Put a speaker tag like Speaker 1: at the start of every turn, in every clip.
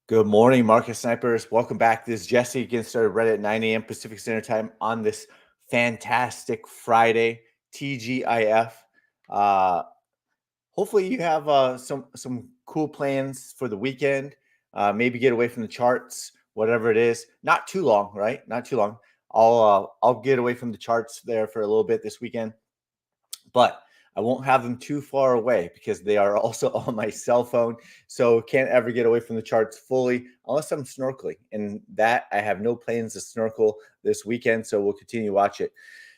Speaker 1: Good morning, market snipers. Welcome back. This is Jesse. Getting started right at 9 a.m. Pacific Standard Time on this fantastic Friday, TGIF. Uh, Hopefully, you have some cool plans for the weekend. Maybe get away from the charts, whatever it is. Not too long, right? Not too long. I'll get away from the charts there for a little bit this weekend, but I won't have them too far away because they are also on my cell phone. So can't ever get away from the charts fully unless I'm snorkeling. And that I have no plans to snorkel this weekend. So we'll continue to watch it.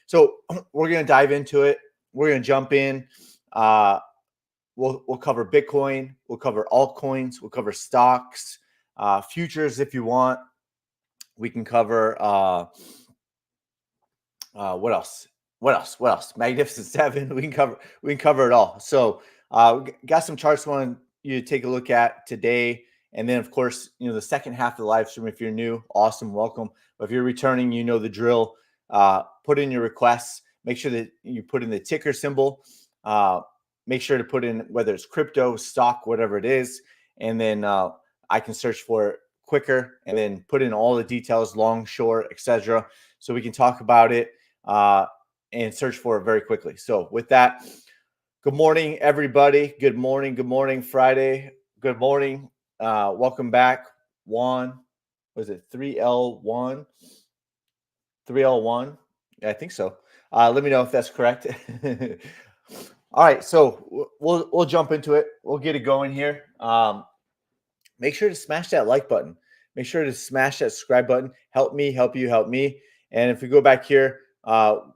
Speaker 1: So we're going to dive into it. We're going to jump in. We'll cover Bitcoin. We'll cover altcoins. We'll cover stocks, futures if you want. We can cover what else? What else? Magnificent Seven. We can cover it all. So got some charts I want you to take a look at today. And then of course, the second half of the live stream. If you're new, awesome, welcome. But if you're returning, you know the drill. Put in your requests. Make sure that you put in the ticker symbol. Make sure to put in whether it's crypto, stock, whatever it is. And then I can search for it quicker and then put in all the details, long, short, etc. So we can talk about it and search for it very quickly. So with that, good morning, everybody. Good morning, Friday. Good morning. Welcome back. Juan, was it 3L1? 3L1? Yeah, I think so. Let me know if that's correct. All right, so we'll jump into it. We'll get it going here. Make sure to smash that like button. Make sure to smash that subscribe button. Help me, help you, help me. And if we go back here,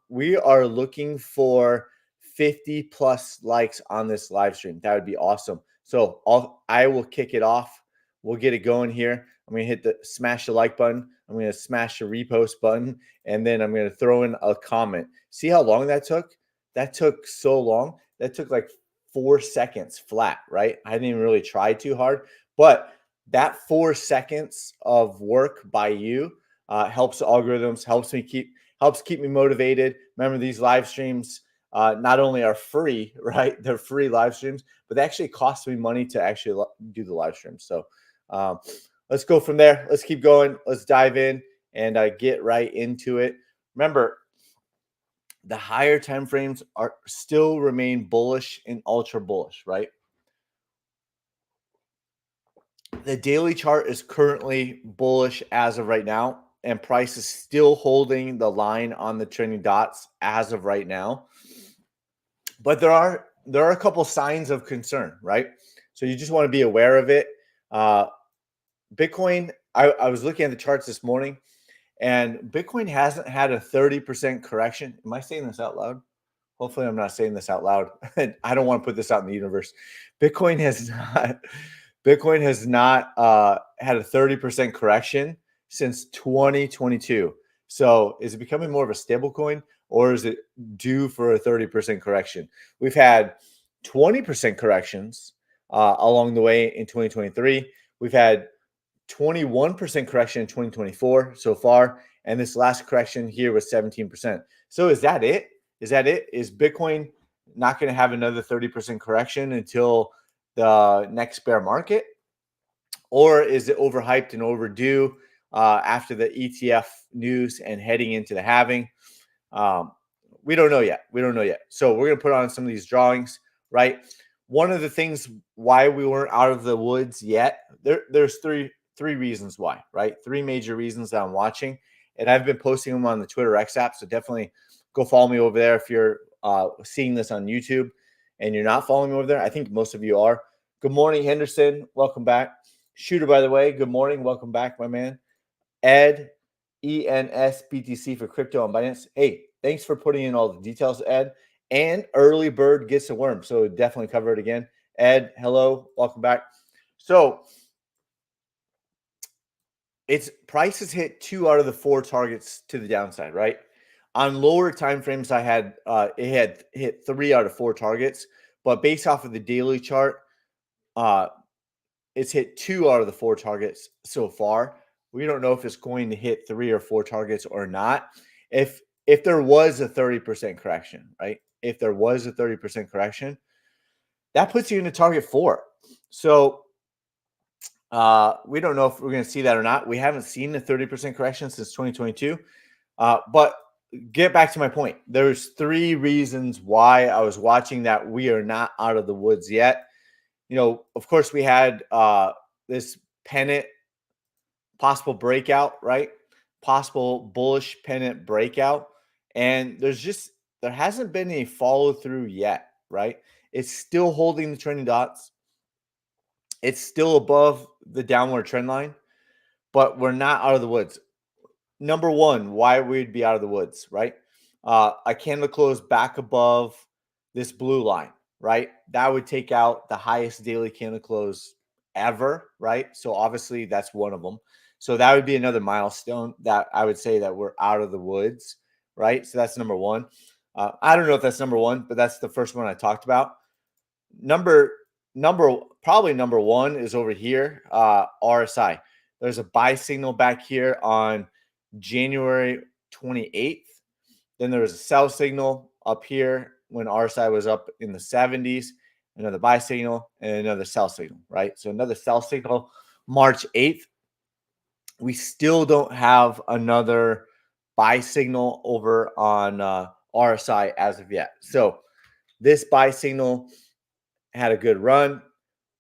Speaker 1: we are looking for 50 plus likes on this live stream. That would be awesome. So I will kick it off. We'll get it going here. I'm going to hit the smash the like button. I'm going to smash the repost button. And then I'm going to throw in a comment. See how long that took? That took so long. That took like 4 seconds flat, right? I didn't even really try too hard. But that 4 seconds of work by you helps the algorithms, helps keep me motivated. Remember, these live streams not only are free, right? They're free live streams, but they actually cost me money to actually do the live stream. So let's go from there. Let's keep going. Let's dive in and get right into it. Remember, the higher time frames are still remain bullish and ultra bullish, right? The daily chart is currently bullish as of right now, and price is still holding the line on the trending dots as of right now. But there are a couple signs of concern, right? So you just want to be aware of it. Bitcoin, I was looking at the charts this morning, and Bitcoin hasn't had a 30% correction. Am I saying this out loud? Hopefully I'm not saying this out loud. I don't want to put this out in the universe. Bitcoin has not had a 30% correction since 2022. So is it becoming more of a stable coin, or is it due for a 30% correction? We've had 20% corrections along the way in 2023. We've had 21% correction in 2024 so far, and this last correction here was 17%. So is that it? Is Bitcoin not going to have another 30% correction until the next bear market? Or is it overhyped and overdue after the ETF news and heading into the halving? We don't know yet. So we're going to put on some of these drawings, right? One of the things why we weren't out of the woods yet, there's three reasons why, right? Three major reasons that I'm watching. And I've been posting them on the Twitter X app. So definitely go follow me over there if you're seeing this on YouTube and you're not following me over there. I think most of you are. Good morning, Henderson. Welcome back. Shooter, by the way, good morning. Welcome back, my man. Ed, ENSBTC for crypto and Binance. Hey, thanks for putting in all the details, Ed. And early bird gets a worm. So definitely cover it again. Ed, hello. Welcome back. So its price has hit 2 out of the 4 targets to the downside, right? On lower time frames, it had hit 3 out of 4 targets, but based off of the daily chart, it's hit 2 out of the 4 targets so far. We don't know if it's going to hit 3 or 4 targets or not. If there was a 30% correction, right? If there was a 30% correction, that puts you in a target 4. So We don't know if we're going to see that or not. We haven't seen a 30% correction since 2022. But get back to my point. There's three reasons why I was watching that we are not out of the woods yet. Of course, we had this pennant possible breakout, right? Possible bullish pennant breakout. And there hasn't been a follow through yet, right? It's still holding the trending dots. It's still above the downward trend line, but we're not out of the woods. Number one, why we'd be out of the woods, right? A candle close back above this blue line, right? That would take out the highest daily candle close ever, right? So obviously that's one of them. So that would be another milestone that I would say that we're out of the woods, right? So that's number one. I don't know if that's number one, but that's the first one I talked about. Probably number one is over here, RSI. There's a buy signal back here on January 28th. Then there was a sell signal up here when RSI was up in the 70s, another buy signal, and another sell signal, right? So another sell signal March 8th. We still don't have another buy signal over on RSI as of yet. So this buy signal had a good run.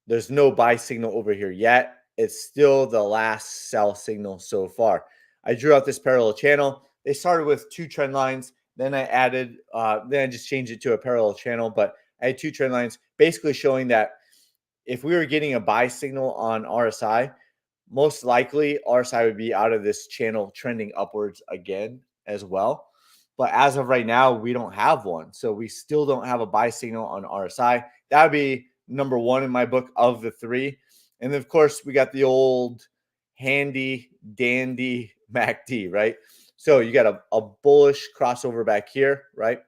Speaker 1: There's no buy signal over here yet. It's still the last sell signal so far. I drew out this parallel channel. They started with two trend lines. Then I just changed it to a parallel channel, but I had two trend lines basically showing that if we were getting a buy signal on RSI, most likely RSI would be out of this channel trending upwards again as well. But as of right now, we don't have one. So we still don't have a buy signal on RSI. That would be number one in my book of the three. And then, of course, we got the old handy dandy MACD, right? So you got a bullish crossover back here, right?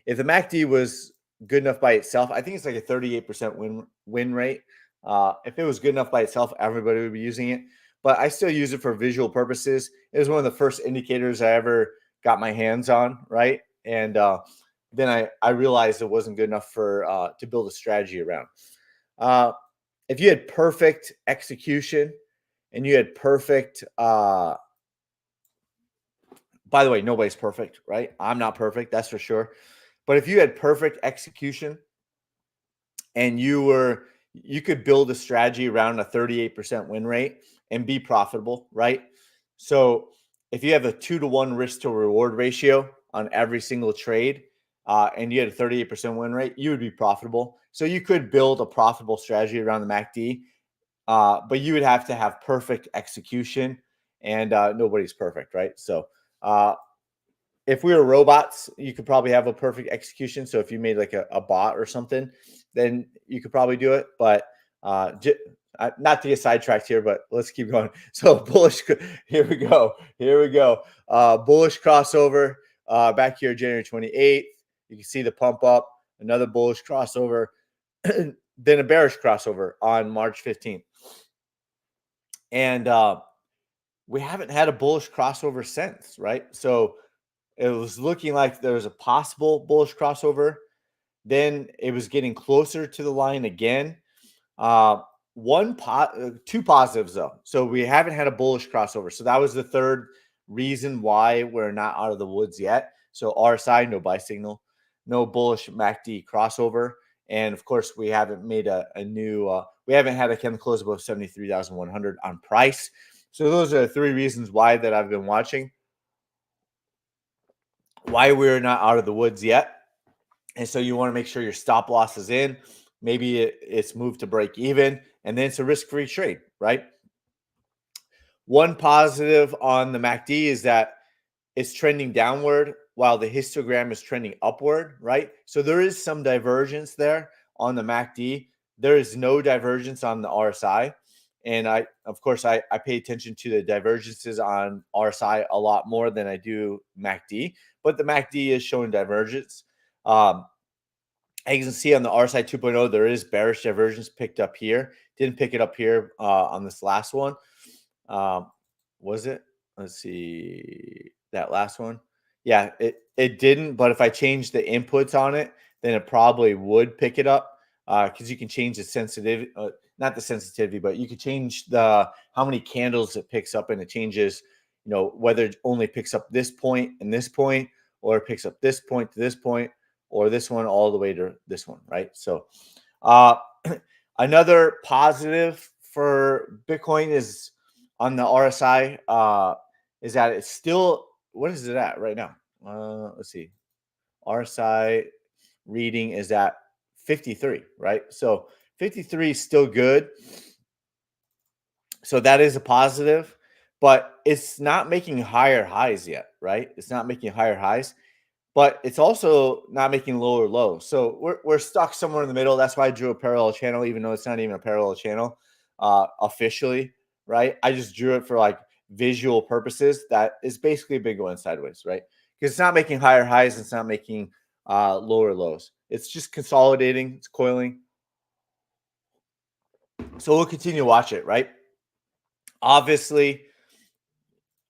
Speaker 1: If the MACD was good enough by itself, I think it's like a 38% win rate. If it was good enough by itself, everybody would be using it. But I still use it for visual purposes. It was one of the first indicators I ever got my hands on, right? And then I realized it wasn't good enough for to build a strategy around. If you had perfect execution and you had perfect, by the way, nobody's perfect, right? I'm not perfect, that's for sure. But if you had perfect execution and you could build a strategy around a 38% win rate and be profitable, right? So if you have a 2-to-1 risk to reward ratio on every single trade, and you had a 38% win rate, you would be profitable. So you could build a profitable strategy around the MACD, but you would have to have perfect execution, and nobody's perfect, right? So if we were robots, you could probably have a perfect execution. So if you made like a bot or something, then you could probably do it. But not to get sidetracked here, but let's keep going. So bullish, here we go. Bullish crossover back here, January 28th. You can see the pump up, another bullish crossover, then a bearish crossover on March 15th. And we haven't had a bullish crossover since, right? So it was looking like there was a possible bullish crossover. Then it was getting closer to the line again. Two positives though. So we haven't had a bullish crossover. So that was the third reason why we're not out of the woods yet. So RSI, no buy signal, no bullish MACD crossover. And of course, we haven't made we haven't had a candle close above 73,100 on price. So those are the three reasons why that I've been watching, why we're not out of the woods yet. And so you want to make sure your stop loss is in. Maybe it's moved to break even, and then it's a risk-free trade, right? One positive on the MACD is that it's trending downward while the histogram is trending upward, right? So there is some divergence there on the MACD. There is no divergence on the RSI. And of course, I pay attention to the divergences on RSI a lot more than I do MACD, but the MACD is showing divergence. As you can see on the RSI 2.0, there is bearish divergence picked up here. Didn't pick it up here on this last one. Was it? Let's see. That last one. Yeah, it didn't. But if I change the inputs on it, then it probably would pick it up because you can change the sensitivity. not the sensitivity, but you could change the how many candles it picks up, and it changes, whether it only picks up this point and this point, or it picks up this point to this point, or this one all the way to this one, right? So uh, another positive for Bitcoin is on the RSI, is that it's still, what is it at right now? Let's see. RSI reading is at 53, right? So 53 is still good. So that is a positive, but it's not making higher highs yet, right? It's not making higher highs, but it's also not making lower lows. So we're stuck somewhere in the middle. That's why I drew a parallel channel, even though it's not even a parallel channel officially, right? I just drew it for like visual purposes. That is basically been going sideways, right? Because it's not making higher highs, it's not making lower lows. It's just consolidating, it's coiling. So we'll continue to watch it, right? Obviously,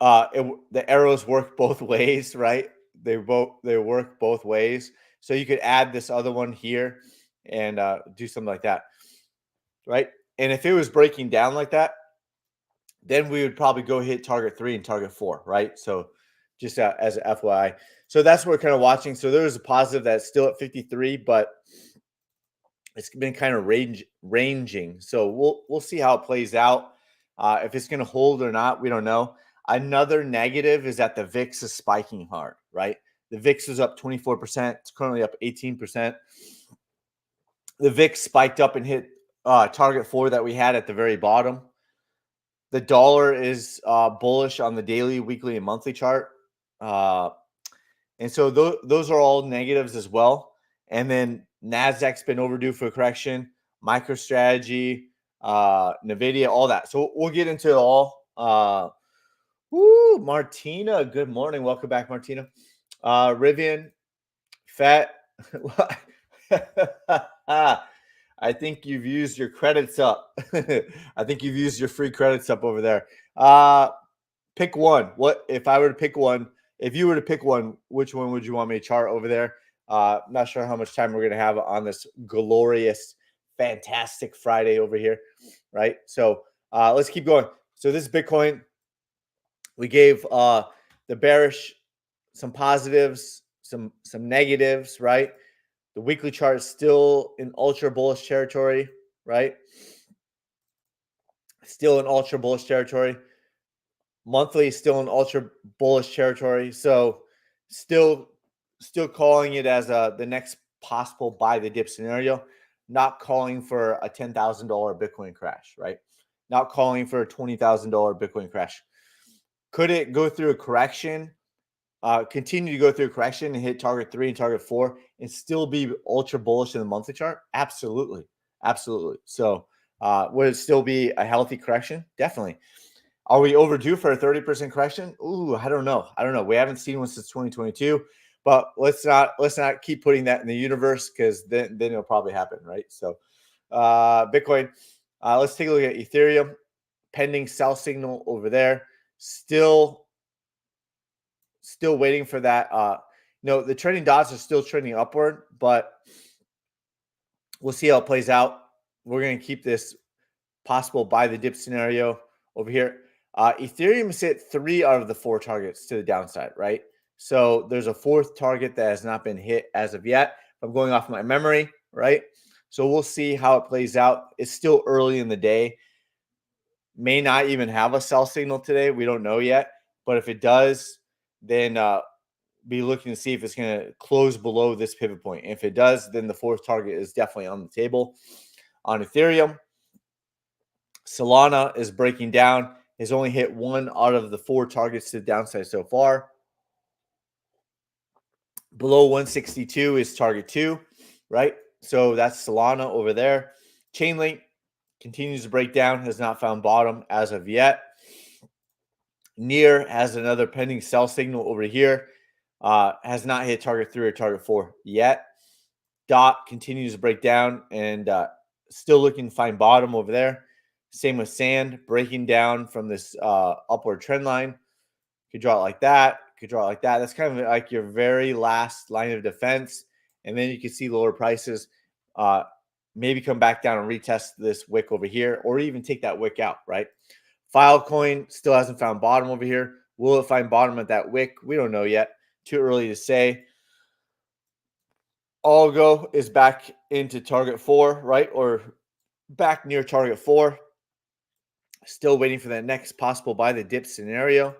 Speaker 1: the arrows work both ways, right? They work both ways. So you could add this other one here and do something like that, right? And if it was breaking down like that, then we would probably go hit target 3 and target 4, right? So just as an FYI. So that's what we're kind of watching. So there is a positive that's still at 53, but it's been kind of ranging. So we'll see how it plays out. If it's going to hold or not, we don't know. Another negative is that the VIX is spiking hard, right? The VIX is up 24%. It's currently up 18%. The VIX spiked up and hit target 4 that we had at the very bottom. The dollar is bullish on the daily, weekly, and monthly chart. And so those are all negatives as well. And then NASDAQ's been overdue for a correction, MicroStrategy, NVIDIA, all that. So we'll get into it all. Martina, good morning. Welcome back, Martina. Rivian, FET. I think you've used your credits up. I think you've used your free credits up over there. Pick one. What if I were to pick one? If you were to pick one, which one would you want me to chart over there? Not sure how much time we're going to have on this glorious, fantastic Friday over here, right? So let's keep going. So this is Bitcoin. We gave the bearish some positives, some negatives, right? The weekly chart is still in ultra bullish territory, right? Still in ultra bullish territory. Monthly is still in ultra bullish territory. So still calling it as the next possible buy the dip scenario, not calling for a $10,000 Bitcoin crash, right? Not calling for a $20,000 Bitcoin crash. Could it go through a correction, continue to go through a correction and hit target 3 and target 4 and still be ultra bullish in the monthly chart? Absolutely. Absolutely. So would it still be a healthy correction? Definitely. Are we overdue for a 30% correction? Ooh, I don't know. We haven't seen one since 2022, but let's not keep putting that in the universe, because then it'll probably happen, right? So Bitcoin, let's take a look at Ethereum. Pending sell signal over there. Still waiting for that. The trending dots are still trending upward, but we'll see how it plays out. We're going to keep this possible buy the dip scenario over here. Ethereum has hit 3 out of the 4 targets to the downside, right? So there's a 4th target that has not been hit as of yet. I'm going off my memory, right? So we'll see how it plays out. It's still early in the day. May not even have a sell signal today. We don't know yet. But if it does, then be looking to see if it's going to close below this pivot point. If it does, then the 4th target is definitely on the table. On Ethereum, Solana is breaking down. Has only hit 1 out of the 4 targets to the downside so far. Below 162 is target 2, right? So that's Solana over there. Chainlink continues to break down, has not found bottom as of yet. Near has another pending sell signal over here. Has not hit target 3 or target 4 yet. DOT continues to break down and still looking to find bottom over there. Same with Sand, breaking down from this upward trend line. Could draw it like that. Could draw it like that. That's kind of like your very last line of defense. And then you can see lower prices. maybe come back down and retest this wick over here, or even take that wick out, right? Filecoin still hasn't found bottom over here. Will it find bottom at that wick? We don't know yet. Too early to say. Algo is back into target 4, right? Or back near target 4. Still waiting for that next possible buy the dip scenario.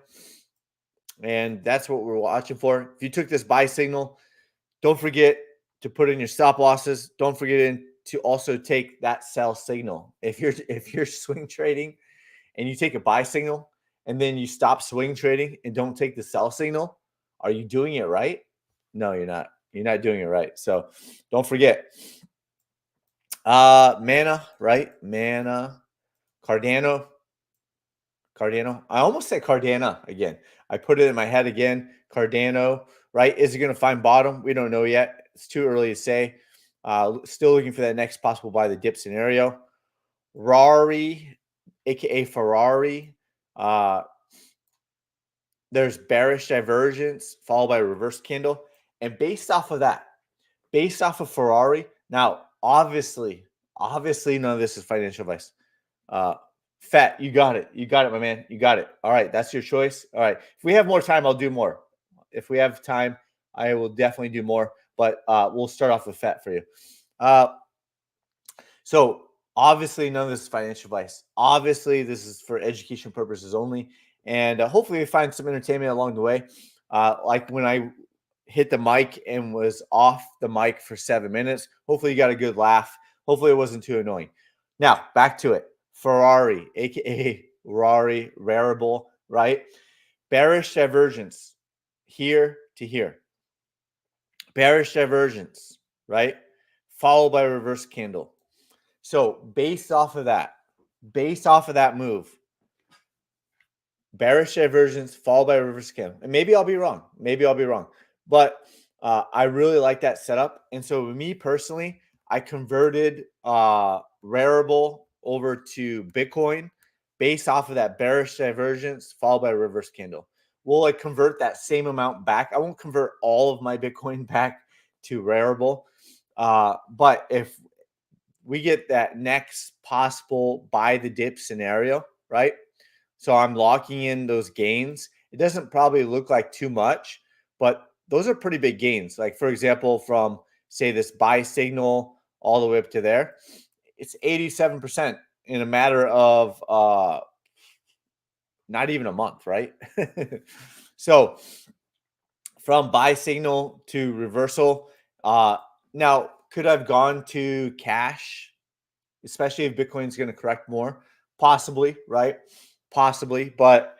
Speaker 1: And that's what we're watching for. If you took this buy signal, don't forget to put in your stop losses. Don't forget to also take that sell signal. If you're swing trading and you take a buy signal and then you stop swing trading and don't take the sell signal, are you doing it right? No, you're not. You're not doing it right. So don't forget. Mana, right? Mana, Cardano. I almost said Cardano again. I put it in my head again. Cardano, right? Is it going to find bottom? We don't know yet. It's too early to say. Still looking for that next possible buy the dip scenario. Rari, aka Ferrari. There's bearish divergence followed by reverse candle. And based off of that, based off of Ferrari, now obviously none of this is financial advice. Fat, you got it. You got it, my man. You got it. All right, that's your choice. All right. If we have more time, I'll do more. If we have time, I will definitely do more. But we'll start off with Fat for you. So obviously, none of this is financial advice. Obviously, this is for education purposes only. And hopefully we find some entertainment along the way. Like when I hit the mic and was off the mic for 7 minutes. Hopefully you got a good laugh. Hopefully it wasn't too annoying. Now, back to it. Ferrari, aka Rari, Rarible, right? Bearish divergence here to here. Bearish divergence, right? Followed by a reverse candle. So based off of that move, bearish divergence followed by a reverse candle. And maybe I'll be wrong. But I really like that setup. And so me personally, I converted Rarible over to Bitcoin based off of that bearish divergence followed by a reverse candle. Will I convert that same amount back? I won't convert all of my Bitcoin back to Rarible. But if we get that next possible buy the dip scenario, right? So I'm locking in those gains. It doesn't probably look like too much, but those are pretty big gains. Like, for example, from say this buy signal all the way up to there, it's 87% in a matter of not even a month, right? So from buy signal to reversal, now could I've gone to cash, especially if Bitcoin's going to correct more? Possibly, right? Possibly, but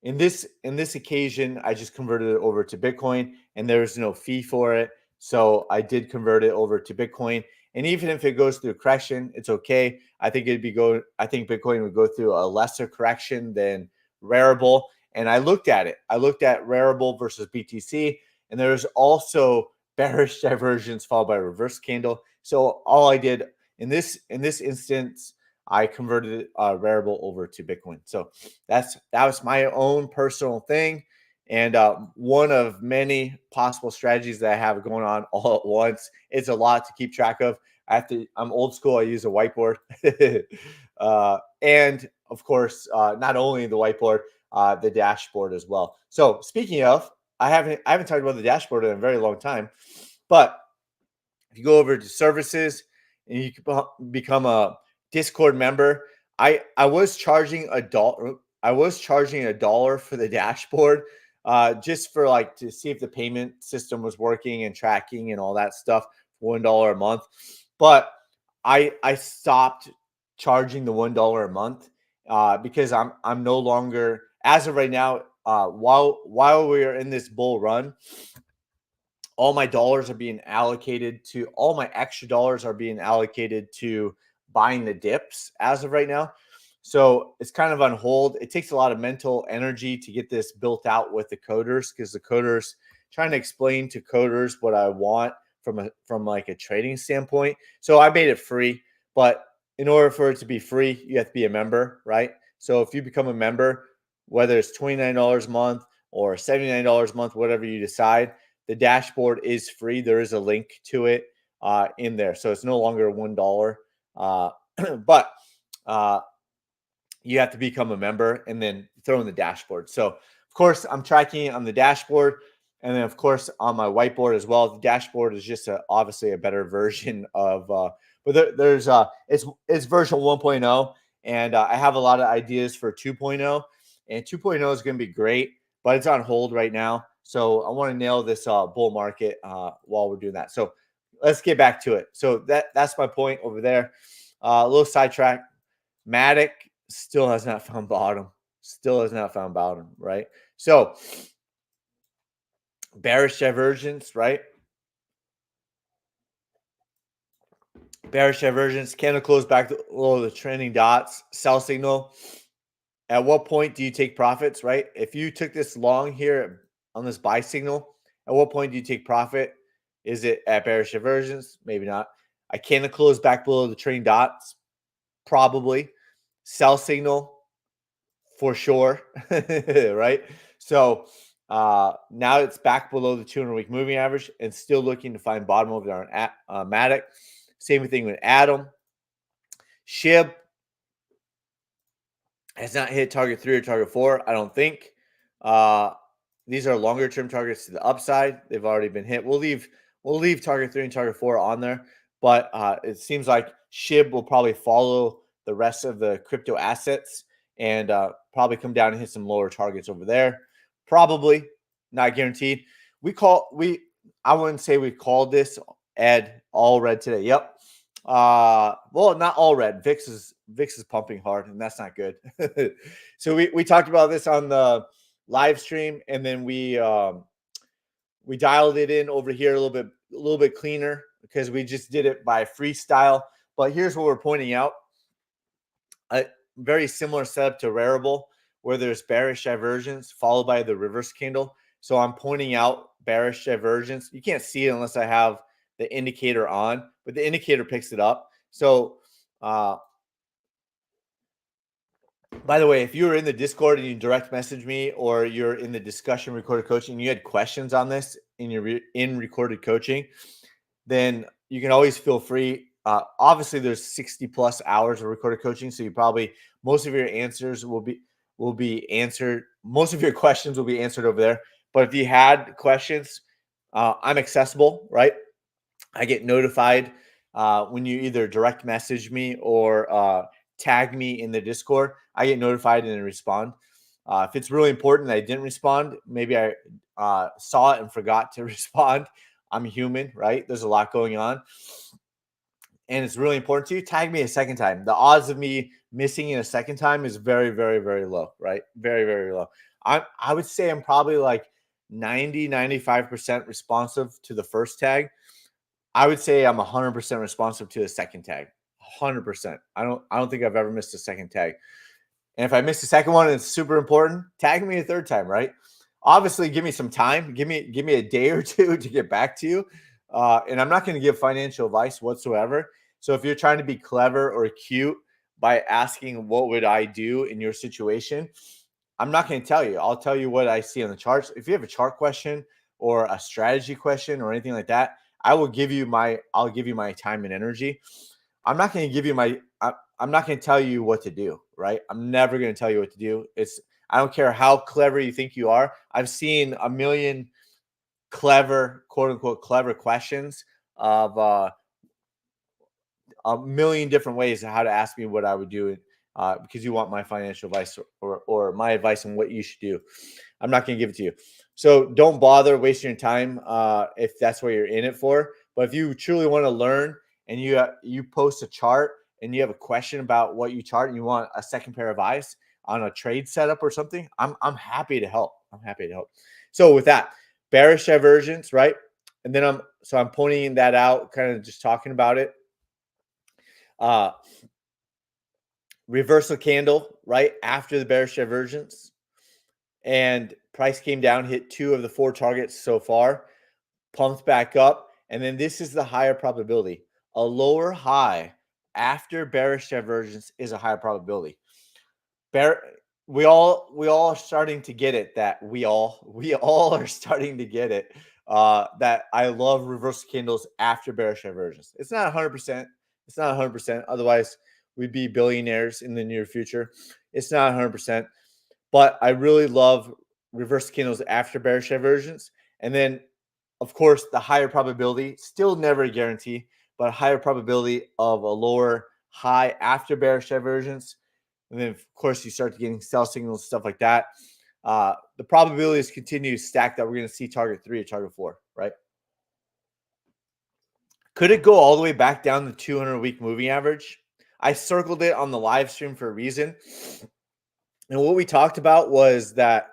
Speaker 1: in this occasion, I just converted it over to Bitcoin, and there's no fee for it. So I did convert it over to Bitcoin, and even if it goes through a correction, it's okay. I think Bitcoin would go through a lesser correction than Rarible. And I looked at it. I looked at Rarible versus BTC, and there's also bearish divergence followed by a reverse candle. So all I did in this instance, I converted Rarible over to Bitcoin. So that was my own personal thing, and one of many possible strategies that I have going on all at once. It's a lot to keep track of. I'm old school. I use a whiteboard, and of course, not only the whiteboard, the dashboard as well. So speaking of, I haven't talked about the dashboard in a very long time, but if you go over to services and you can become a Discord member, I was charging $1. I was charging $1 for the dashboard, just for like to see if the payment system was working and tracking and all that stuff. $1 a month, but I stopped charging the $1 a month because I'm no longer, as of right now, while we are in this bull run, all my dollars are being allocated to all my extra dollars are being allocated to buying the dips as of right now. So it's kind of on hold. It takes a lot of mental energy to get this built out with the coders, because the coders trying to explain to coders what I want from like a trading standpoint. So I made it free, but in order for it to be free, you have to be a member, right? So if you become a member, whether it's $29 a month or $79 a month, whatever you decide, the dashboard is free. There is a link to it in there. So it's no longer $1. But you have to become a member and then throw in the dashboard. So of course I'm tracking it on the dashboard, and then of course on my whiteboard as well. The dashboard is just obviously a better version of but there's it's version 1.0, and I have a lot of ideas for 2.0, and 2.0 is going to be great, but it's on hold right now. So I want to nail this bull market while we're doing that. So let's get back to it. So that's my point over there. A little sidetrack. Matic still has not found bottom. Still has not found bottom, right? So bearish divergence, right? Bearish divergence. Candle close back below the trending dots. Sell signal. At what point do you take profits, right? If you took this long here on this buy signal, at what point do you take profit? Is it at bearish divergence? Maybe not. I candle close back below the trending dots. Probably. Sell signal. For sure, right? So now it's back below the 200-week moving average and still looking to find bottom over there on Matic. Same thing with Atom. SHIB has not hit target 3 or target 4, I don't think. These are longer term targets to the upside. They've already been hit. We'll leave target 3 and target 4 on there, but it seems like SHIB will probably follow the rest of the crypto assets and probably come down and hit some lower targets over there. Probably, not guaranteed. I wouldn't say we called this, Ed, all red today. Yep. Well, not all red. VIX is pumping hard, and that's not good. So we talked about this on the live stream, and then we dialed it in over here a little bit cleaner because we just did it by freestyle. But here's what we're pointing out. A very similar setup to Rarible, where there's bearish divergence followed by the reverse candle. So I'm pointing out bearish divergence. You can't see it unless I have the indicator on, but the indicator picks it up. So by the way, if you're in the Discord and you direct message me, or you're in the discussion recorded coaching and you had questions on this in recorded coaching, then you can always feel free. Obviously, there's 60 plus hours of recorded coaching, so most of your answers will be answered. Most of your questions will be answered over there. But if you had questions, I'm accessible, right? I get notified when you either direct message me or tag me in the Discord. I get notified and then respond. If it's really important that I didn't respond, maybe I saw it and forgot to respond. I'm human, right? There's a lot going on. And it's really important to you, tag me a second time. The odds of me missing it a second time is very, very, very low, right? Very, very low. I would say I'm probably like 95% responsive to the first tag. I would say I'm 100% responsive to the second tag. 100%. I don't think I've ever missed a second tag. And if I miss the second one and it's super important, tag me a third time, right? Obviously, give me some time. Give me a day or two to get back to you. And I'm not going to give financial advice whatsoever. So if you're trying to be clever or cute by asking what would I do in your situation, I'm not going to tell you. I'll tell you what I see on the charts. If you have a chart question or a strategy question or anything like that, I'll give you my time and energy. I'm not going to give you I'm not going to tell you what to do, right? I'm never going to tell you what to do. I don't care how clever you think you are. I've seen a million clever, quote unquote, clever questions of a million different ways of how to ask me what I would do because you want my financial advice or my advice on what you should do. I'm not going to give it to you. So don't bother wasting your time if that's what you're in it for. But if you truly want to learn and you post a chart and you have a question about what you chart and you want a second pair of eyes on a trade setup or something, I'm happy to help. I'm happy to help. So with that, bearish divergence, right? And then I'm pointing that out, kind of just talking about it. Reversal candle right after the bearish divergence, and price came down, hit 2 of the 4 targets so far, pumped back up, and then this is the higher probability. A lower high after bearish divergence is a higher probability. We all are starting to get it. That we all are starting to get it. that I love reversal candles after bearish divergence. It's not 100%. It's not 100%. Otherwise, we'd be billionaires in the near future. It's not 100%. But I really love reverse candles after bearish divergence. And then, of course, the higher probability, still never a guarantee, but a higher probability of a lower high after bearish divergence. And then, of course, you start getting sell signals, stuff like that. The probabilities continue to stack that we're going to see target 3 or target 4, right? Could it go all the way back down the 200-week moving average? I circled it on the live stream for a reason. And what we talked about was that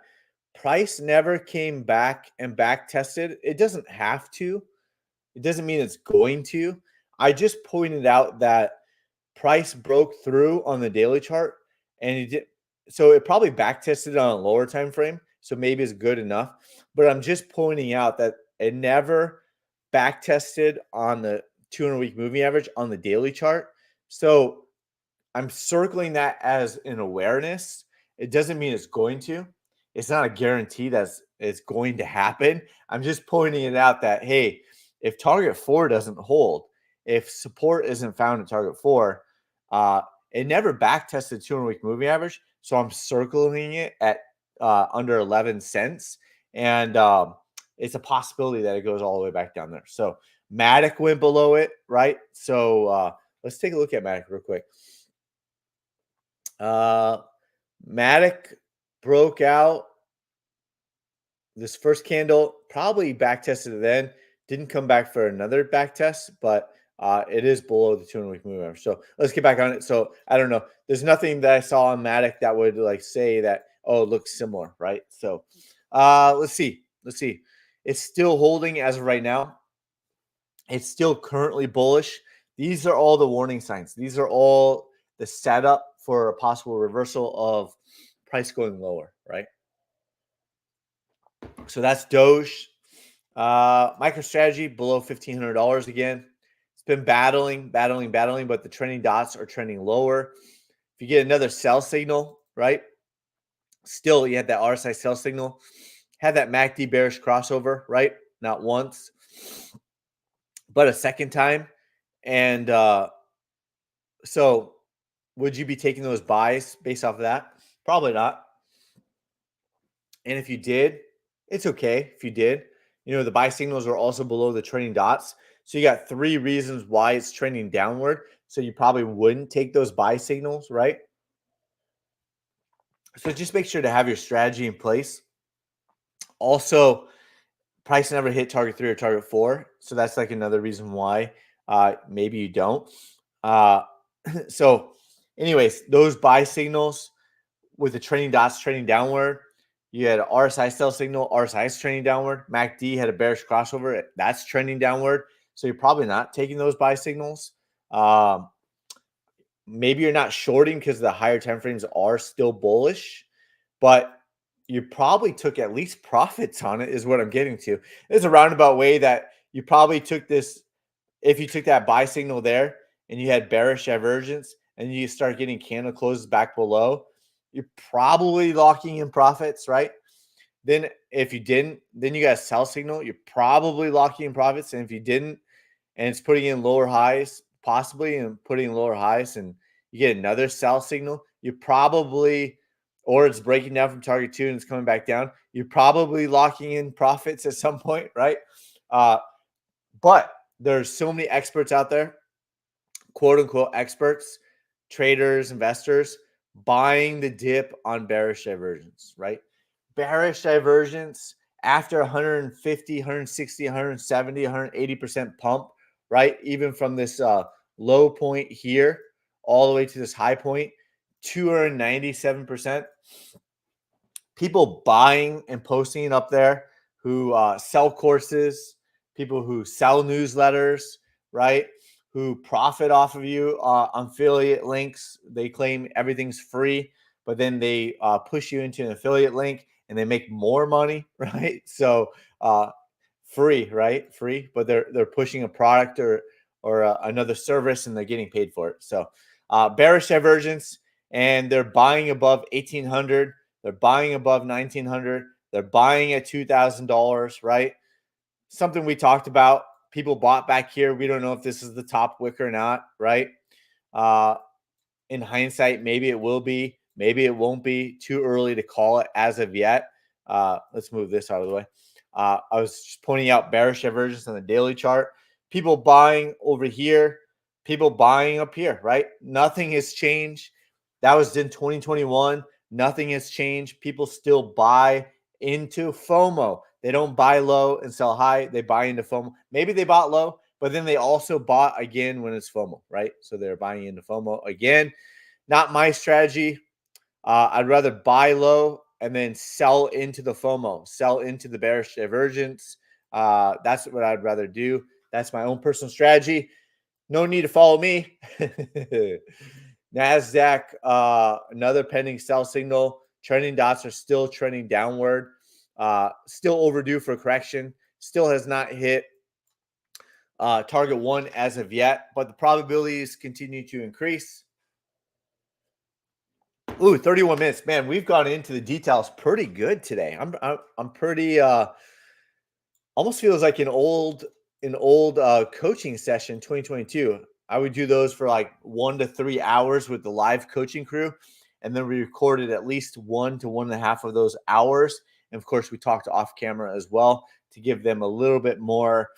Speaker 1: price never came back and back tested. It doesn't have to. It doesn't mean it's going to. I just pointed out that price broke through on the daily chart, and it did, so it probably back tested on a lower time frame. So maybe it's good enough. But I'm just pointing out that it never back tested on the 200-week moving average on the daily chart. So I'm circling that as an awareness. It doesn't mean it's going to. It's not a guarantee that it's going to happen. I'm just pointing it out that, hey, if target 4 doesn't hold, if support isn't found at target 4, it never back tested 200-week moving average. So I'm circling it at under 11 cents. And it's a possibility that it goes all the way back down there. So Matic went below it, right? So let's take a look at Matic real quick. Matic broke out this first candle, probably back tested it then, didn't come back for another back test, but it is below the 200-week moving average. So let's get back on it. So I don't know. There's nothing that I saw on Matic that would like say that, oh, it looks similar, right? So let's see. It's still holding as of right now. It's still currently bullish. These are all the warning signs. These are all the setup for a possible reversal of price going lower, right? So that's Doge. MicroStrategy below $1,500 again. It's been battling, but the trending dots are trending lower. If you get another sell signal, right? Still, you had that RSI sell signal. Had that MACD bearish crossover, right? Not once, but a second time. And so would you be taking those buys based off of that? Probably not. And if you did, it's okay if you did. You know, the buy signals are also below the trending dots. So you got 3 reasons why it's trending downward. So you probably wouldn't take those buy signals, right? So just make sure to have your strategy in place. Also, price never hit target 3 or target 4. So that's like another reason why maybe you don't. So anyways, those buy signals with the trending dots trending downward, you had an RSI sell signal, RSI is trending downward. MACD had a bearish crossover, that's trending downward. So you're probably not taking those buy signals. Maybe you're not shorting because the higher time frames are still bullish, but you probably took at least profits on it, is what I'm getting to. There's a roundabout way that you probably took this. If you took that buy signal there and you had bearish divergence and you start getting candle closes back below, you're probably locking in profits, right? Then if you didn't, then you got a sell signal. You're probably locking in profits. And if you didn't, and it's putting in lower highs, possibly, and putting in lower highs, and you get another sell signal, you probably, or it's breaking down from target 2 and it's coming back down, you're probably locking in profits at some point, right? But there's so many experts out there, quote unquote experts, traders, investors, buying the dip on bearish divergence, right? Bearish divergence after 150, 160, 170, 180% pump, right? Even from this low point here all the way to this high point, 297%. People buying and posting it up there who sell courses, people who sell newsletters, right? Who profit off of you on affiliate links. They claim everything's free, but then they push you into an affiliate link and they make more money, right? So free, right? Free, but they're pushing a product or another service and they're getting paid for it. So bearish divergence, and they're buying above 1,800. They're buying above 1,900. They're buying at $2,000, right? something we talked about. People bought back here. We don't know if this is the top wick or not, right? In hindsight, maybe it will be, maybe it won't be. Too early to call it as of yet. Let's move this out of the way. I was just pointing out bearish divergence on the daily chart. People buying over here, people buying up here, right? Nothing has changed. That was in 2021. Nothing has changed. People still buy into FOMO. They don't buy low and sell high. They buy into FOMO. Maybe they bought low, but then they also bought again when it's FOMO, right? So they're buying into FOMO again. Not my strategy. I'd rather buy low and then sell into the FOMO, sell into the bearish divergence. That's what I'd rather do. That's my own personal strategy. No need to follow me. NASDAQ, another pending sell signal. Trending dots are still trending downward. Still overdue for a correction. Still has not hit target 1 as of yet, but the probabilities continue to increase. Ooh, 31 minutes. Man, we've gone into the details pretty good today. I'm pretty almost feels like an old coaching session 2022. I would do those for like 1 to 3 hours with the live coaching crew, and then we recorded at least 1 to 1.5 of those hours. And of course, we talked off camera as well to give them a little bit more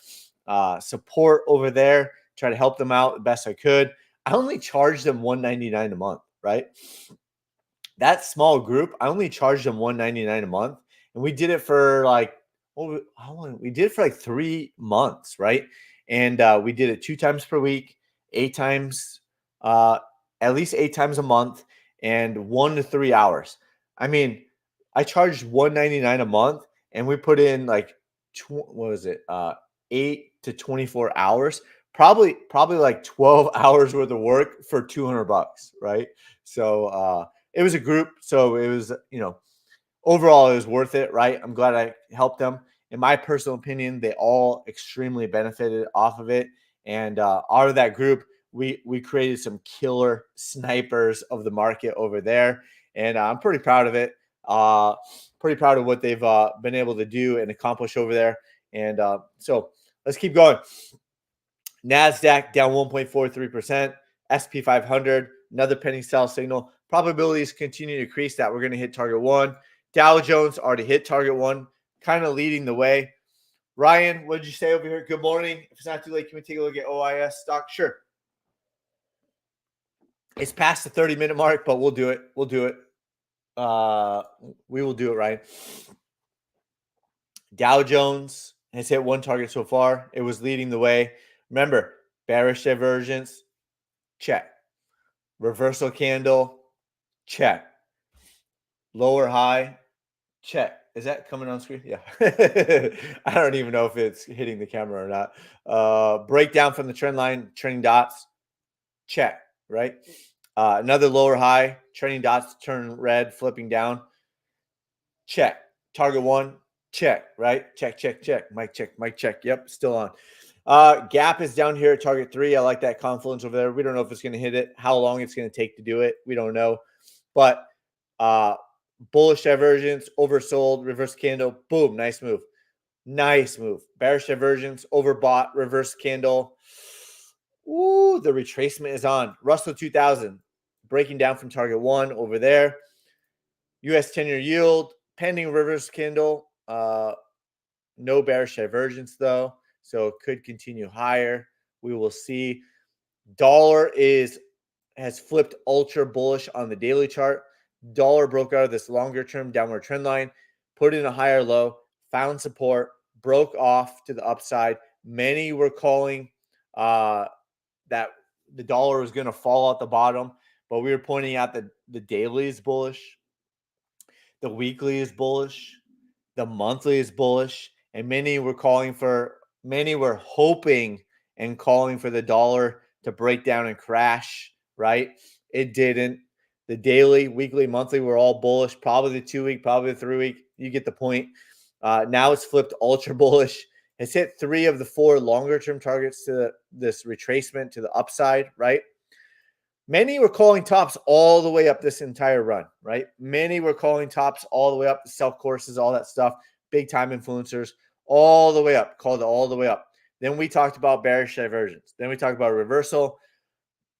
Speaker 1: support over there, try to help them out the best I could. I only charged them $199 a month, right? That small group, I only charged them $199 a month, and we did it for like how long? We did it for like 3 months, right? And we did it 2 times per week, 8 times, at least 8 times a month, and 1 to 3 hours. I mean, I charged $199 a month, and we put in like what was it? 8 to 24 hours. Probably like 12 hours worth of work for $200, right? So it was a group, so it was, overall it was worth it, right? I'm glad I helped them. In my personal opinion, they all extremely benefited off of it. And out of that group, we created some killer snipers of the market over there, and I'm pretty proud of it. Pretty proud of what they've been able to do and accomplish over there. And so let's keep going. NASDAQ down 1.43%. SP 500, another pending sell signal. Probabilities continue to increase that we're going to hit target 1. Dow Jones already hit target 1, kind of leading the way. Ryan, what did you say over here? Good morning. If it's not too late, can we take a look at OIS stock? Sure. It's past the 30-minute mark, but we'll do it. We'll do it. We will do it, Ryan. Dow Jones has hit 1 target so far. It was leading the way. Remember, bearish divergence, check. Reversal candle, check. Lower high, check. Is that coming on screen? Yeah. I don't even know if it's hitting the camera or not. Breakdown from the trend line, trending dots, check, right? Another lower high, trending dots turn red, flipping down, check. Target 1, check, right? Check, check, check. Mic check, mic check. Yep, still on. Gap is down here at target 3. I like that confluence over there. We don't know if it's going to hit it, how long it's going to take to do it. We don't know. But bullish divergence, oversold, reverse candle, boom, nice move. Nice move. Bearish divergence, overbought, reverse candle. Ooh, the retracement is on. Russell 2000, breaking down from target 1 over there. US 10-year yield, pending reverse candle. No bearish divergence, though, so it could continue higher. We will see. Dollar has flipped ultra bullish on the daily chart. Dollar broke out of this longer-term downward trend line, put in a higher low, found support, broke off to the upside. Many were calling that the dollar was going to fall at the bottom, but we were pointing out that the daily is bullish, the weekly is bullish, the monthly is bullish, and many were hoping and calling for the dollar to break down and crash, right? It didn't. The daily, weekly, monthly were all bullish, probably the 2-week, probably the 3-week. You get the point. Now it's flipped ultra bullish. It's hit 3 of the 4 longer-term targets to this retracement to the upside, right? Many were calling tops all the way up this entire run, right? Many were calling tops all the way up, the self courses, all that stuff, big time influencers, all the way up, called it all the way up. Then we talked about bearish divergence. Then we talked about reversal.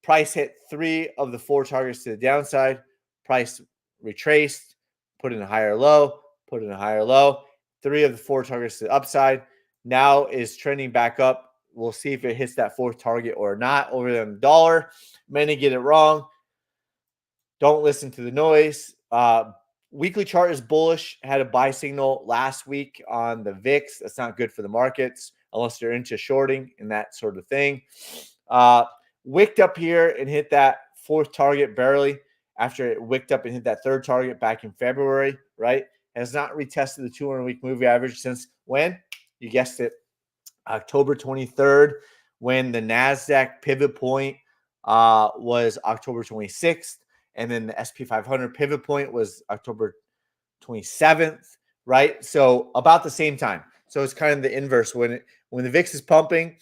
Speaker 1: Price hit 3 of the 4 targets to the downside. Price retraced, put in a higher low, put in a higher low. 3 of the 4 targets to the upside. Now is trending back up. We'll see if it hits that 4th target or not over the dollar. Many get it wrong. Don't listen to the noise. Weekly chart is bullish. Had a buy signal last week on the VIX. That's not good for the markets unless you're into shorting and that sort of thing. Wicked up here and hit that 4th target barely after it wicked up and hit that 3rd target back in February, right? Has not retested the 200-week moving average since when? You guessed it, October 23rd, when the NASDAQ pivot point was October 26th. And then the SP 500 pivot point was October 27th, right? So about the same time. So it's kind of the inverse. When the VIX is pumping,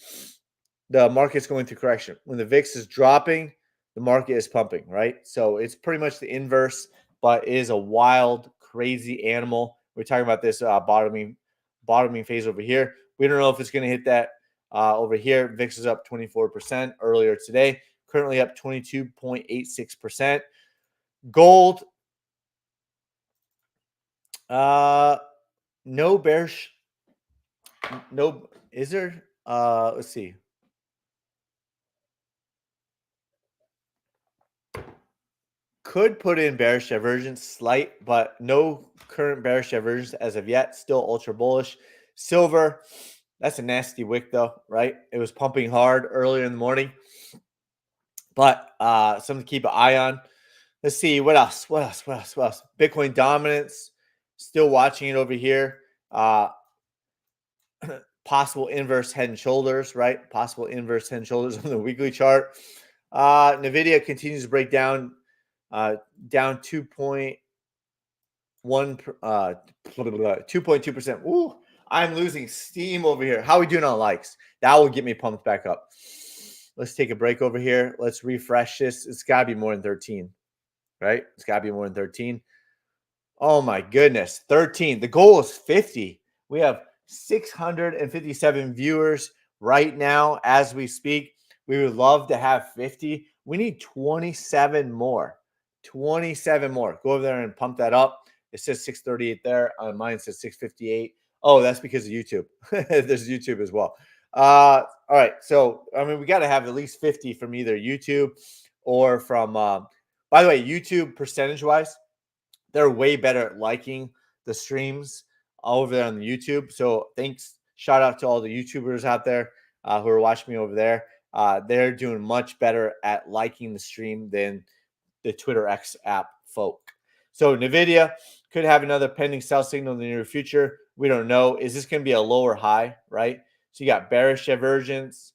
Speaker 1: the market's going through correction. When the VIX is dropping, the market is pumping, right? So it's pretty much the inverse, but it is a wild, crazy animal. We're talking about this bottoming phase over here. We don't know if it's going to hit that over here. VIX is up 24% earlier today, currently up 22.86%. Gold, no bearish, no, is there? Let's see. Could put in bearish divergence, slight, but no current bearish divergence as of yet. Still ultra bullish. Silver, that's a nasty wick though, right? It was pumping hard earlier in the morning, but something to keep an eye on. Let's see what else. Bitcoin dominance, still watching it over here. Possible inverse head and shoulders, right? Possible inverse head and shoulders on the weekly chart. Nvidia continues to break down, down 2.1, 2.2%. Ooh, I'm losing steam over here. How are we doing on likes? That will get me pumped back up. Let's take a break over here. Let's refresh this. It's got to be more than 13. Right? It's got to be more than 13. Oh my goodness. 13. The goal is 50. We have 657 viewers right now as we speak. We would love to have 50. We need 27 more. 27 more. Go over there and pump that up. It says 638 there. On mine says 658. Oh, that's because of YouTube. There's YouTube as well. All right. So, I mean, we got to have at least 50 from either YouTube or from by the way, YouTube percentage-wise, they're way better at liking the streams over there on the YouTube. So thanks. Shout out to all the YouTubers out there who are watching me over there. They're doing much better at liking the stream than the Twitter X app folk. So NVIDIA could have another pending sell signal in the near future. We don't know. Is this going to be a lower high, right? So you got bearish divergence.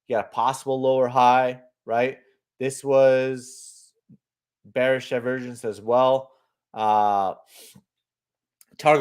Speaker 1: You got a possible lower high, right? This was bearish divergence as well. Target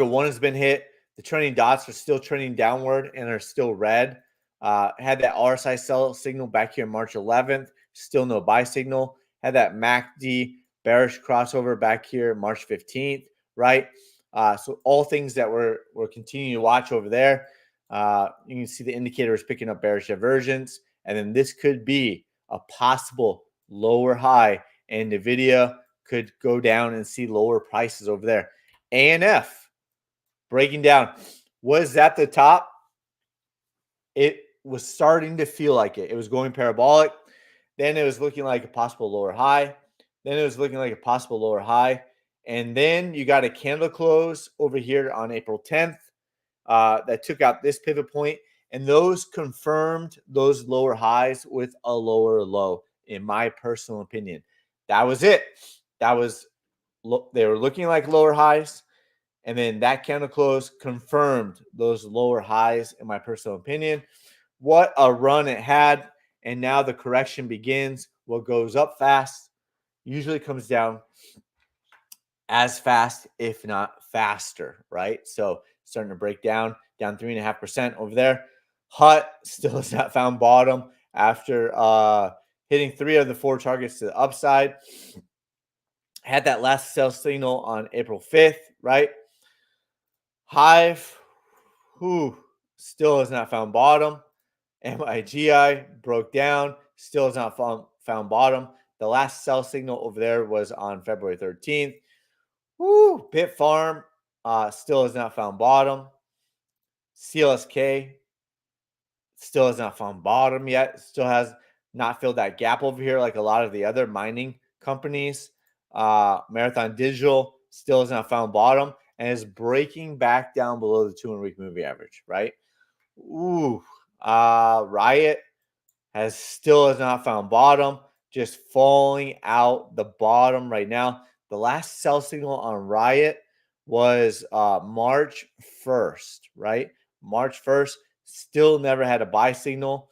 Speaker 1: 1 has been hit. The trending dots are still trending downward and are still red. Had that RSI sell signal back here March 11th. Still no buy signal. Had that MACD bearish crossover back here March 15th, right? So all things that we're continuing to watch over there. You can see the indicator is picking up bearish divergence. And then this could be a possible lower high, and NVIDIA could go down and see lower prices over there. ANF breaking down was at the top. It was starting to feel like it. It was going parabolic. Then it was looking like a possible lower high. Then it was looking like a possible lower high. And then you got a candle close over here on April 10th that took out this pivot point. And those confirmed those lower highs with a lower low, in my personal opinion. That was it. They were looking like lower highs. And then that candle close confirmed those lower highs, in my personal opinion. What a run it had. And now the correction begins. What goes up fast usually comes down as fast, if not faster, right? So starting to break down 3.5% over there. HUT still has not found bottom after hitting 3 of the 4 targets to the upside. Had that last sell signal on April 5th, right? Hive, still has not found bottom. MIGI broke down, still has not found bottom. The last sell signal over there was on February 13th. Woo! Bit Farm still has not found bottom. CLSK still has not found bottom yet. Still has not filled that gap over here like a lot of the other mining companies. Marathon Digital still has not found bottom and is breaking back down below the 200-week moving average, right? Ooh. Riot has not found bottom, just falling out the bottom right now. The last sell signal on Riot was March 1st, right? March 1st, still never had a buy signal.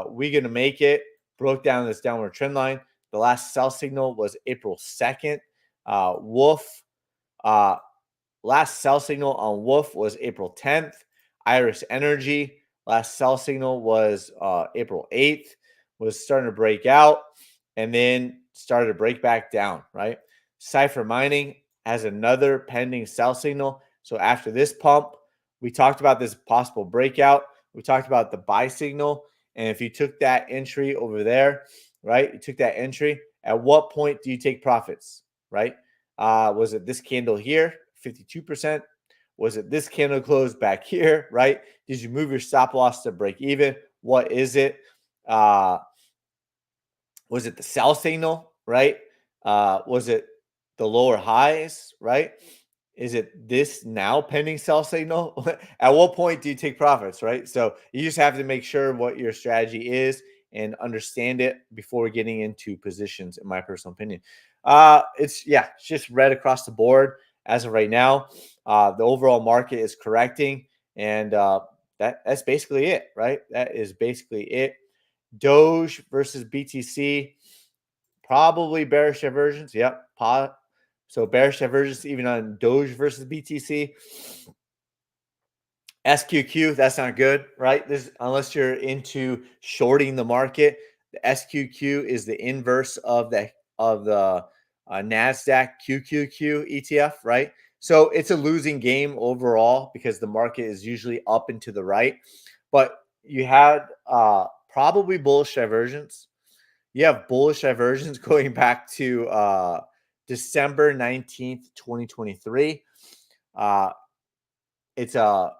Speaker 1: We gonna make it, broke down this downward trend line. The last sell signal was April 2nd. Wolf, last sell signal on Wolf was April 10th. Iris Energy, last sell signal was April 8th, was starting to break out and then started to break back down, right? Cypher Mining has another pending sell signal. So after this pump, we talked about this possible breakout. We talked about the buy signal. And if you took that entry over there, right, you took that entry, at what point do you take profits, right? Was it this candle here, 52%? Was it this candle close back here, right? Did you move your stop loss to break even? What is it? Was it the sell signal, right? Was it the lower highs, right? Is it this now pending sell signal? At what point do you take profits, right? So you just have to make sure what your strategy is and understand it before getting into positions, in my personal opinion. It's just red across the board as of right now. The overall market is correcting, and that's basically it, right? That is basically it. Doge versus BTC, probably bearish divergence. Yep. So bearish divergence even on Doge versus BTC. SQQ, that's not good, right? This, unless you're into shorting the market. The SQQ is the inverse of the Nasdaq QQQ ETF, right? So it's a losing game overall because the market is usually up and to the right. But you had probably bullish divergence. You have bullish divergence going back to December 19th, 2023. It's a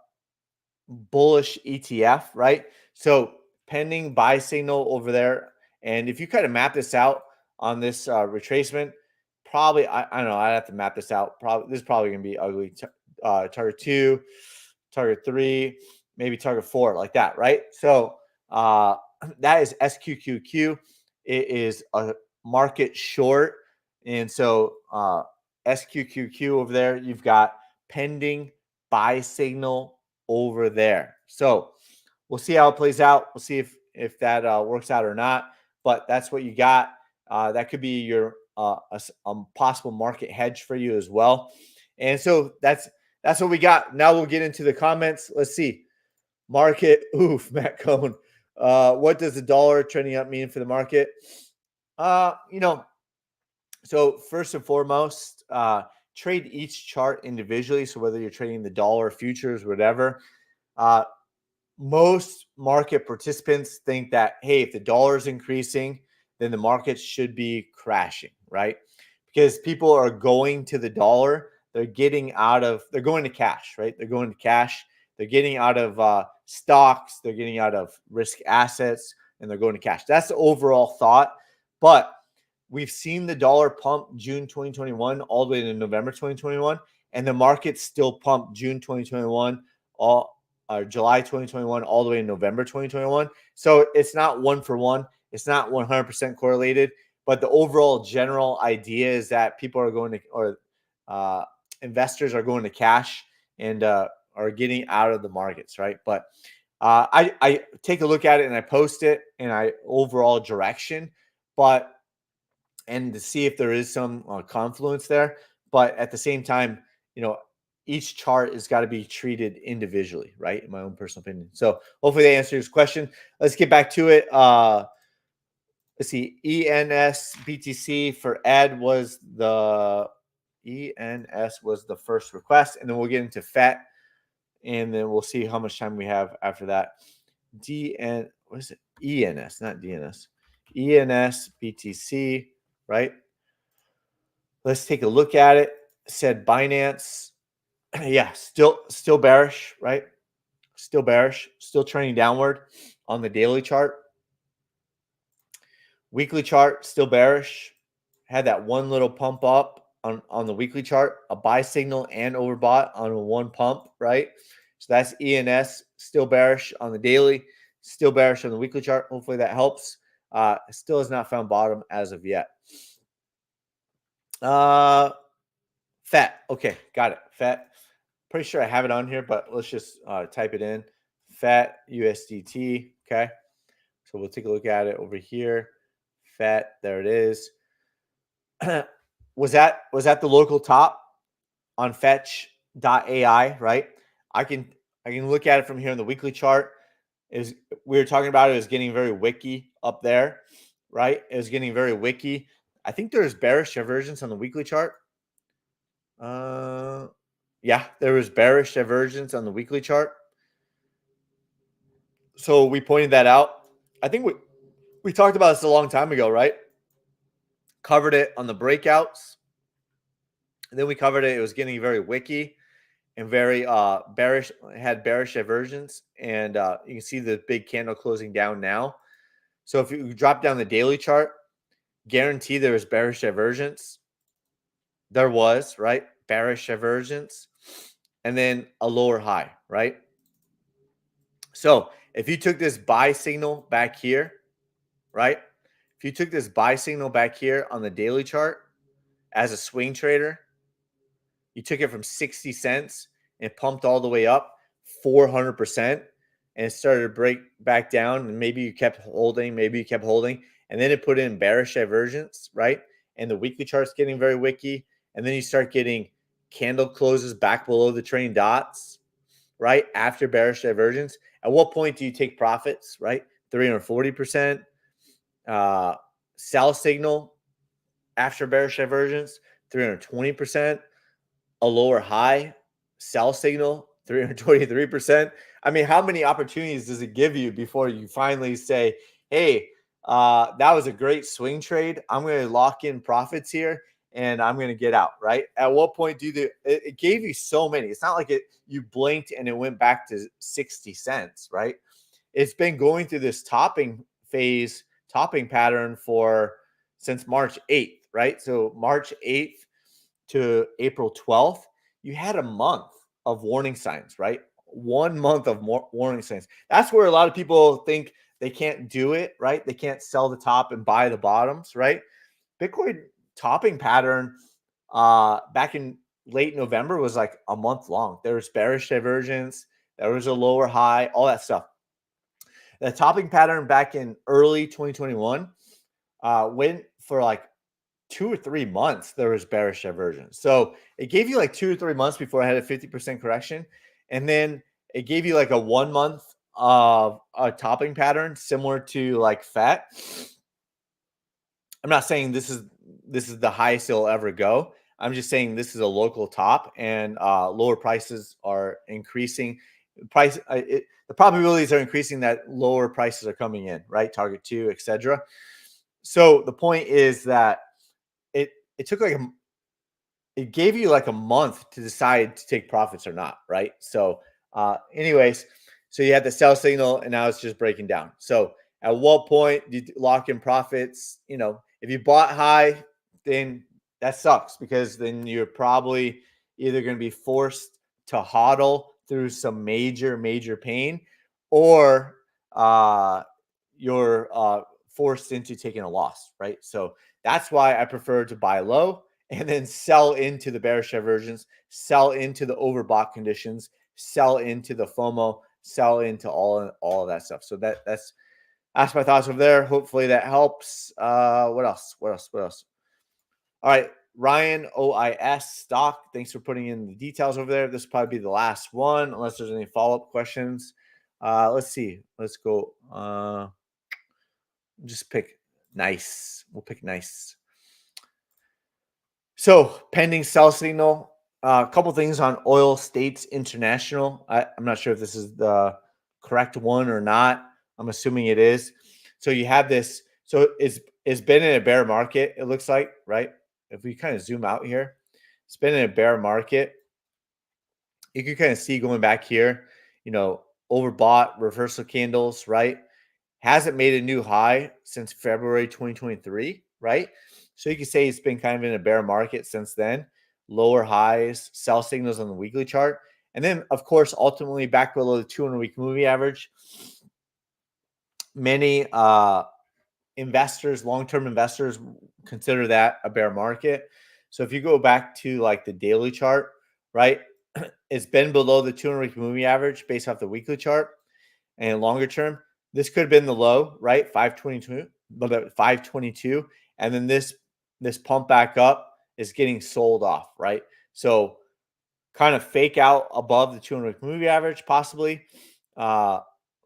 Speaker 1: bullish ETF, right? So pending buy signal over there. And if you kind of map this out on this retracement, probably, I don't know, I'd have to map this out. Probably, this is probably going to be ugly. Target 2, target 3, maybe target 4, like that, right? So that is SQQQ. It is a market short. And so SQQQ over there, you've got pending buy signal over there. So we'll see how it plays out. We'll see if that works out or not. But that's what you got. That could be your a possible market hedge for you as well. And so that's what we got. Now we'll get into the comments. Let's see. Market. Oof, Matt Cohn. What does the dollar trending up mean for the market? So first and foremost, trade each chart individually. So whether you're trading the dollar futures, whatever, most market participants think that, hey, if the dollar is increasing, then the market should be crashing, right? Because people are going to the dollar. They're going to cash, right? They're going to cash. They're getting out of stocks. They're getting out of risk assets, and they're going to cash. That's the overall thought. But we've seen the dollar pump June 2021 all the way to November 2021, and the market still pumped June 2021, July 2021, all the way to November 2021. So it's not one for one. It's not 100% correlated. But the overall general idea is that people are going to, or investors are going to cash and are getting out of the markets, right? But I take a look at it and I post it in I overall direction, and to see if there is some confluence there. But at the same time, each chart has got to be treated individually, right? In my own personal opinion. So hopefully that answers your question. Let's get back to it. Let's see. ENS BTC for Ed was the first request, and then we'll get into FET. and then we'll see how much time we have after that. What is it? ENS, not DNS. ENS BTC, right? Let's take a look at it. Said Binance, yeah, still bearish, right? Still bearish, still trending downward on the daily chart. Weekly chart, still bearish. Had that one little pump up on the weekly chart, a buy signal and overbought on one pump, right? So that's ENS, still bearish on the daily, still bearish on the weekly chart. Hopefully that helps. Still has not found bottom as of yet. FET. Okay, got it. FET. Pretty sure I have it on here, but let's just type it in. FET USDT. Okay. So we'll take a look at it over here. FET. There it is. was that the local top on fetch.ai, right? I can look at it from here on the weekly chart. We were talking about it was getting very wicky up there, right? It was getting very wicky. I think there's bearish divergence on the weekly chart. Yeah, there was bearish divergence on the weekly chart. So we pointed that out. I think we talked about this a long time ago, right? Covered it on the breakouts. And then we covered it. It was getting very wicky and very bearish, had bearish divergence. And you can see the big candle closing down now. So if you drop down the daily chart, guarantee there was bearish divergence. There was, right? Bearish divergence. And then a lower high, right? So if you took this buy signal back here, right? If you took this buy signal back here on the daily chart as a swing trader, you took it from 60 cents and pumped all the way up 400%, and it started to break back down, and maybe you kept holding, and then it put in bearish divergence, right? And the weekly chart's getting very wicky, and then you start getting candle closes back below the trailing dots, right? After bearish divergence. At what point do you take profits, right? 340%. Sell signal after bearish divergence, 320%. A lower high, sell signal, 323%. I mean, how many opportunities does it give you before you finally say, hey, that was a great swing trade. I'm going to lock in profits here and I'm going to get out, right? At what point do you it gave you so many. It's not like you blinked and it went back to 60 cents, right? It's been going through this topping pattern since March 8th, right? So March 8th to April 12th, you had a month of warning signs, right? 1 month of more warning signs. That's where a lot of people think they can't do it, right? They can't sell the top and buy the bottoms, right? Bitcoin topping pattern back in late November was like a month long. There was bearish divergence, there was a lower high, all that stuff. The topping pattern back in early 2021 went for like 2 or 3 months. There was bearish divergence. So it gave you like 2 or 3 months before I had a 50% correction. And then it gave you like a 1 month of a topping pattern similar to like FET. I'm not saying this is the highest it'll ever go. I'm just saying this is a local top, and lower prices are increasing. The probabilities are increasing that lower prices are coming in, right? Target 2, etc. So the point is that it took like it gave you like a month to decide to take profits or not, right? So anyways, so you had the sell signal and now it's just breaking down. So at what point do you lock in profits? You know, if you bought high, then that sucks, because then you're probably either going to be forced to hodl through some major pain, or you're forced into taking a loss, right? So that's why I prefer to buy low and then sell into the bearish divergence, sell into the overbought conditions, sell into the FOMO, sell into all of that stuff. So that's my thoughts over there. Hopefully that helps. What else? All right, Ryan OIS stock. Thanks for putting in the details over there. This will probably be the last one, unless there's any follow-up questions. Let's see. Let's go. Just pick nice. We'll pick nice. So pending sell signal A couple things on Oil States International. I'm not sure if this is the correct one or not. I'm assuming it is. So you have this. So it's been in a bear market. It looks like, right? If we kind of zoom out here, it's been in a bear market. You can kind of see going back here, you know, overbought reversal candles, right? Hasn't made a new high since February 2023, right? So you can say it's been kind of in a bear market since then. Lower highs, sell signals on the weekly chart. And then, of course, ultimately back below the 200-week moving average. Many investors, long-term investors, consider that a bear market. So if you go back to like the daily chart, right, it's been below the 200-week moving average based off the weekly chart. And longer term, this could have been the low, right? 522, but 522. And then this pump back up is getting sold off, right? So kind of fake out above the 200 moving average, possibly. Uh,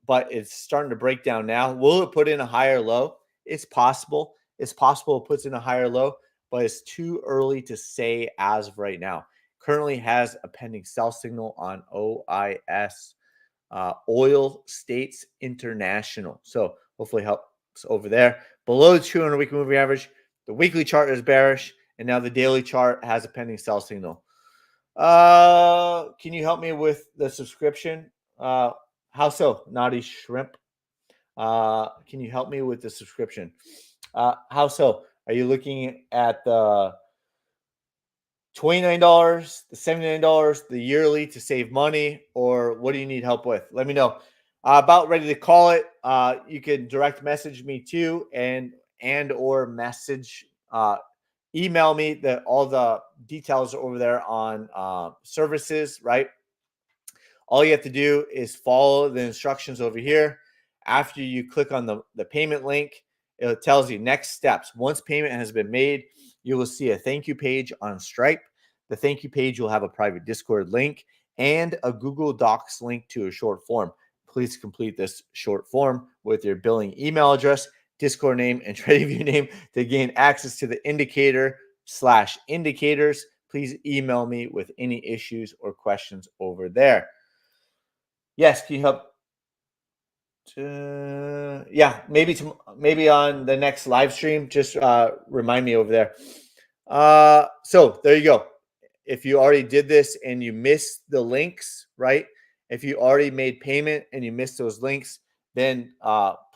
Speaker 1: but it's starting to break down now. Will it put in a higher low? It's possible. It's possible it puts in a higher low, but it's too early to say as of right now. Currently has a pending sell signal on OIS, Oil States International. So hopefully helps over there. Below the 200-week moving average, the weekly chart is bearish, and now the daily chart has a pending sell signal. Can you help me with the subscription? How so? Naughty Shrimp. Can you help me with the subscription? How so? Are you looking at the $29, the $79, the yearly to save money, or what do you need help with? Let me know. About ready to call it. You can direct message me too, and or message email me. That all the details are over there on services, right? All you have to do is follow the instructions over here. After you click on the payment link, it tells you next steps. Once payment has been made, you will see a thank you page on Stripe. The thank you page will have a private Discord link and a Google Docs link to a short form. Please complete this short form with your billing email address, Discord name, and TradingView name to gain access to the indicator/indicators. Please email me with any issues or questions over there. Yes, can you help? Yeah, maybe on the next live stream. Just remind me over there. So there you go. If you already did this and you missed the links, right? If you already made payment and you missed those links, then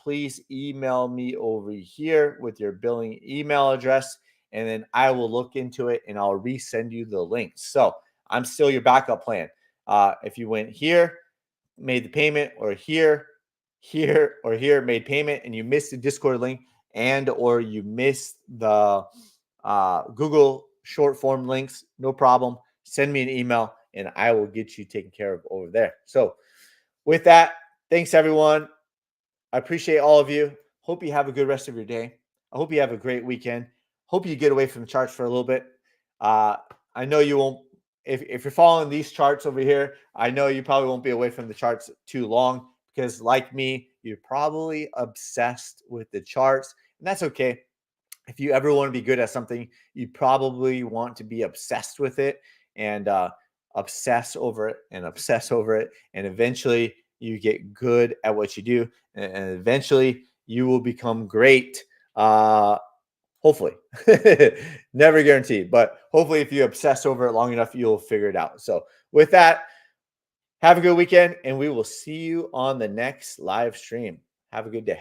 Speaker 1: please email me over here with your billing email address, and then I will look into it and I'll resend you the links. So I'm still your backup plan. If you went here, made the payment, or here, or here, made payment, and you missed the Discord link, and or you missed the Google short form links, no problem. Send me an email and I will get you taken care of over there. So with that, thanks everyone. I appreciate all of you. Hope you have a good rest of your day. I hope you have a great weekend. Hope you get away from the charts for a little bit. I know you won't. If you're following these charts over here, I know you probably won't be away from the charts too long because, like me, you're probably obsessed with the charts, and that's okay. If you ever want to be good at something, you probably want to be obsessed with it and obsess over it and obsess over it. And eventually you get good at what you do. And eventually you will become great. Hopefully, never guaranteed, but hopefully if you obsess over it long enough, you'll figure it out. So with that, have a good weekend and we will see you on the next live stream. Have a good day.